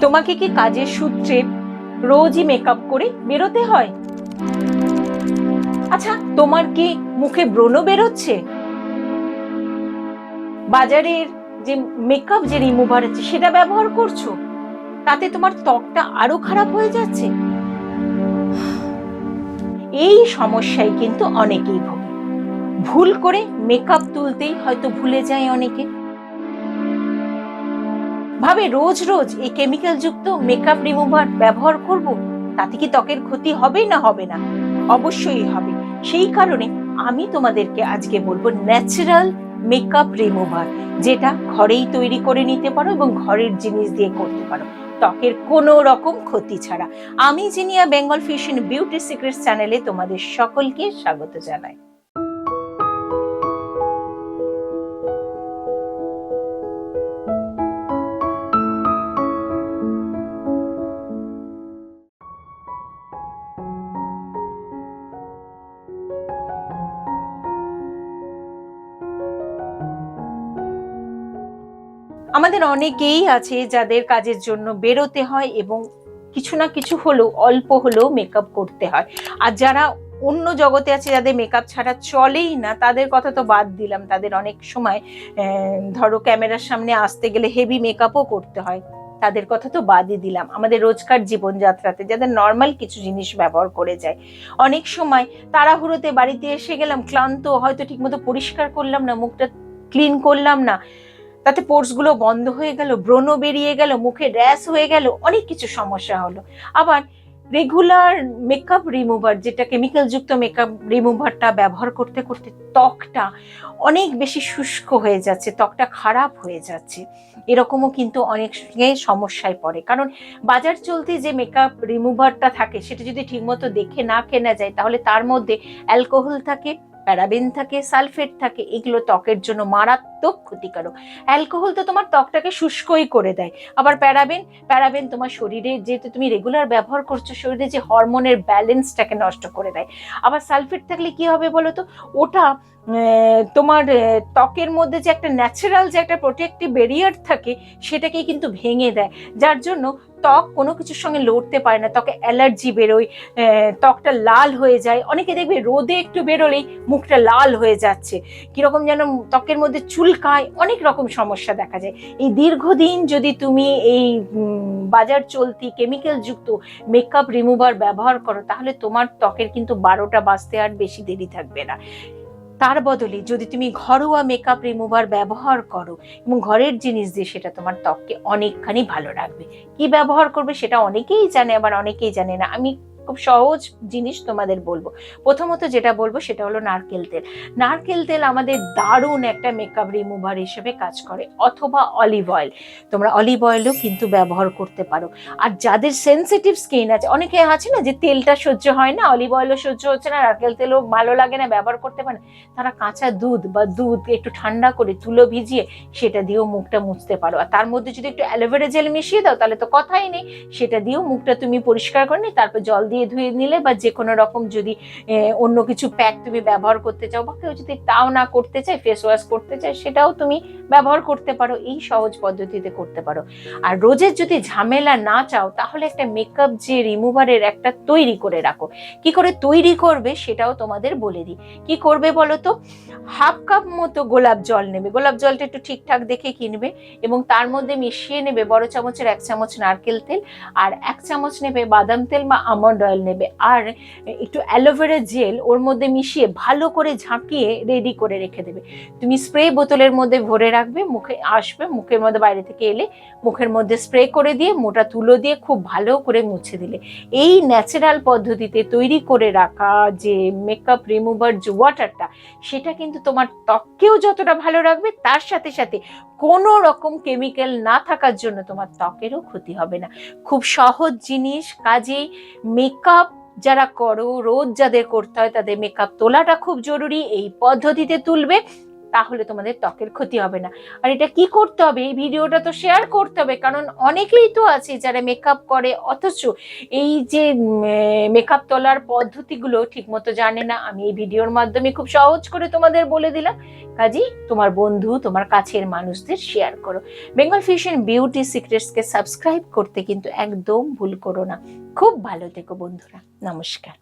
তোমাকে কি কাজের সূত্রে রোজই মেকআপ করে বেরোতে হয়? আচ্ছা, তোমার কি মুখে ব্রণ বেরোচ্ছে? বাজারের যে মেকআপ যে রিমুভার আছে সেটা ব্যবহার করছো, তাতে তোমার ত্বকটা আরো খারাপ হয়ে যাচ্ছে। এই সমস্যায় কিন্তু অনেকেই ভোগে। ভুল করে মেকআপ তুলতেই হয়তো ভুলে যায় অনেকে, ভাবে রোজ রোজ এই কেমিক্যাল যুক্ত মেকআপ রিমুভার ব্যবহার করব, তাতে কি ত্বকের ক্ষতি হবে না হবে না? অবশ্যই হবে। সেই কারণে আমি তোমাদেরকে আজকে বলবো ন্যাচারাল মেকআপ রিমুভার, যেটা ঘরেই তৈরি করে নিতে পারো এবং ঘরের জিনিস দিয়ে করতে পারো ত্বকের কোনো রকম ক্ষতি ছাড়া। আমি Zinia Bengal fashion beauty secrets চ্যানেলে তোমাদের সকলকে স্বাগত জানাই। আমাদের অনেকেই আছে যাদের কাজের জন্য বেরোতে হয় এবং কিছু না কিছু হলেও অল্প হলেও মেকআপ করতে হয়। আর যারা অন্য জগতে আছে, যাদের মেকআপ ছাড়া চলেই না, তাদের কথা তো বাদ দিলাম। তাদের অনেক সময় ধরো ক্যামেরার সামনে আসতে গেলে হেভি মেকআপও করতে হয়, তাদের কথা তো বাদই দিলাম। আমাদের রোজকার জীবনযাত্রাতে যাদের নর্মাল কিছু জিনিস ব্যবহার করে যায়, অনেক সময় তাড়াহুড়োতে বাড়িতে এসে গেলাম ক্লান্ত, হয়তো ঠিকমতো পরিষ্কার করলাম না, মুখটা ক্লিন করলাম না, তাতে পোর্স গুলো বন্ধ হয়ে গেল, ব্রণ বেরিয়ে গেল, মুখে র্যাশ হয়ে গেল, অনেক কিছু সমস্যা হলো। আবার রেগুলার মেকআপ রিমুভার, যেটা কেমিক্যাল যুক্ত মেকআপ রিমুভারটা ব্যবহার করতে করতে ত্বকটা অনেক বেশি শুষ্ক হয়ে যাচ্ছে, ত্বকটা খারাপ হয়ে যাচ্ছে, এরকমও কিন্তু অনেক সমস্যায় পড়ে। কারণ বাজার চলতি যে মেকআপ রিমুভারটা থাকে সেটা যদি ঠিকমতো দেখে না কেনা যায়, তাহলে তার মধ্যে অ্যালকোহল থাকে, প্যারাবেন থাকে, সালফেট থাকে, এগুলো ত্বকের জন্য মারাত্মক ক্ষতিকারক। অ্যালকোহল তো তোমার ত্বকটাকে শুষ্কই করে দেয়, আবার প্যারাবেন তোমার শরীরে, যেহেতু তুমি রেগুলার ব্যবহার করছো, শরীরে যে হরমোনের ব্যালেন্সটাকে নষ্ট করে দেয়। আবার সালফেট থাকলে কি হবে বলো তো, ওটা তোমার ত্বকের মধ্যে যে একটা ন্যাচারাল যে একটা প্রোটেক্টিভ ব্যারিয়ার থাকে সেটাকে কিন্তু ভেঙে দেয়, যার জন্য ত্বক কোনো কিছুর সঙ্গে লড়তে পারে না, ত্বকে অ্যালার্জি বেরোয়, ত্বকটা লাল হয়ে যায়। অনেকে দেখবে রোদে একটু বেরোলেই মুখটা লাল হয়ে যাচ্ছে, কিরকম যেন ত্বকের মধ্যে চুলকায়, অনেক রকম সমস্যা দেখা যায়। এই দীর্ঘদিন যদি তুমি এই বাজার চলতি কেমিক্যাল যুক্ত মেকআপ রিমুভার ব্যবহার করো, তাহলে তোমার ত্বকের কিন্তু 12টা বাজতে আর বেশি দেরি থাকবে না। তার বদলে যদি তুমি ঘরোয়া মেকআপ রিমুভার ব্যবহার করো এবং ঘরের জিনিস দিয়ে, সেটা তোমার ত্বককে অনেকখানি ভালো রাখবে। কি ব্যবহার করবে সেটা অনেকেই জানে, আবার অনেকেই জানে না। আমি খুব সহজ জিনিস তোমাদের বলবো। প্রথমত যেটা বলবো সেটা হলো নারকেল তেল। নারকেল তেল আমাদের দারুণ একটা মেকআপ রিমুভার হিসেবে কাজ করে, অথবা অলিভ অয়েল। তোমরা অলিভ অয়েলও কিন্তু ব্যবহার করতে পারো। আর যাদের সেনসিটিভ স্কিন আছে, অনেকে আছে না যে তেলটা সহ্য হয় না, অলিভ অয়েলও সহ্য হচ্ছে না, নারকেল তেলও ভালো লাগে না, ব্যবহার করতে পারে না, তারা কাঁচা দুধ বা দুধ একটু ঠান্ডা করে তুলো ভিজিয়ে সেটা দিয়েও মুখটা মুছতে পারো। আর তার মধ্যে যদি একটু অ্যালোভেরা জেল মিশিয়ে দাও, তাহলে তো কথাই নেই, সেটা দিয়েও মুখটা তুমি পরিষ্কার করে নিয়ে তারপর জল দিয়ে ধুয়ে নিলে, বা যে কোনো রকম যদি অন্য কিছু প্যাক তুমি ব্যবহার করতে চাও, বা কেউ যদি তাও না করতে চায়, ফেস ওয়াশ করতে চায়, সেটাও তুমি ব্যবহার করতে পারো। এই সহজ পদ্ধতিতে করতে পারো। আর রোজের যদি ঝামেলা না চাও, তাহলে একটা মেকআপ যে রিমুভারের একটা তৈরি করে রাখো। কি করে তৈরি করবে সেটাও তোমাদের বলে দিই। কি করবে বলো তো, হাফ কাপ মতো গোলাপ জল নেবে, গোলাপ জলটা একটু ঠিকঠাক দেখে কিনবে, এবং তার মধ্যে মিশিয়ে নেবে বড় চামচের 1 চামচ নারকেল তেল, আর 1 চামচ নেবে বাদাম তেল বা আমন্ড অয়েল নেবে, আর একটু অ্যালোভেরা জেল ওর মধ্যে মিশিয়ে ভালো করে ঝাঁকিয়ে রেডি করে রেখে দেবে। তুমি স্প্রে বোতলের মধ্যে ভরে রাখবে, মুখে আসবে, মুখের মধ্যে বাইরে থেকে এলে মুখের মধ্যে স্প্রে করে দিয়ে মোটা তুলো দিয়ে খুব ভালো করে মুছে দিলে, এই ন্যাচারাল পদ্ধতিতে তৈরি করে রাখা যে মেকআপ রিমুভার যে ওয়াটারটা, সেটা কিন্তু তোমার ত্বককেও যতটা ভালো রাখবে, তার সাথে সাথে কোনো রকম কেমিক্যাল না থাকার জন্য তোমার ত্বকেরও ক্ষতি হবে না। খুব সহজ জিনিস, কাজেই মেকআপ যারা করো, রোজ যাদের করতে হয়, তাদের মেকআপ তোলাটা খুব জরুরি। এই পদ্ধতিতে তুলবে, তাহলে তোমাদের ত্বকের ক্ষতি হবে না। আর এটা কি করতে হবে, এই ভিডিওটা তো শেয়ার করতে হবে, কারণ অনেকেই তো আছে যারা মেকআপ করে অথচ এই যে মেকআপ তোলার পদ্ধতিগুলো ঠিকমতো জানে না। আমি এই ভিডিওর মাধ্যমে খুব সহজ করে তোমাদের বলে দিলাম, কাজেই তোমার বন্ধু, তোমার কাছের মানুষদের শেয়ার করো। বেঙ্গল ফিউশন বিউটি সিক্রেটসকে সাবস্ক্রাইব করতে কিন্তু একদম ভুল করো না। খুব ভালো থেকো বন্ধুরা, নমস্কার।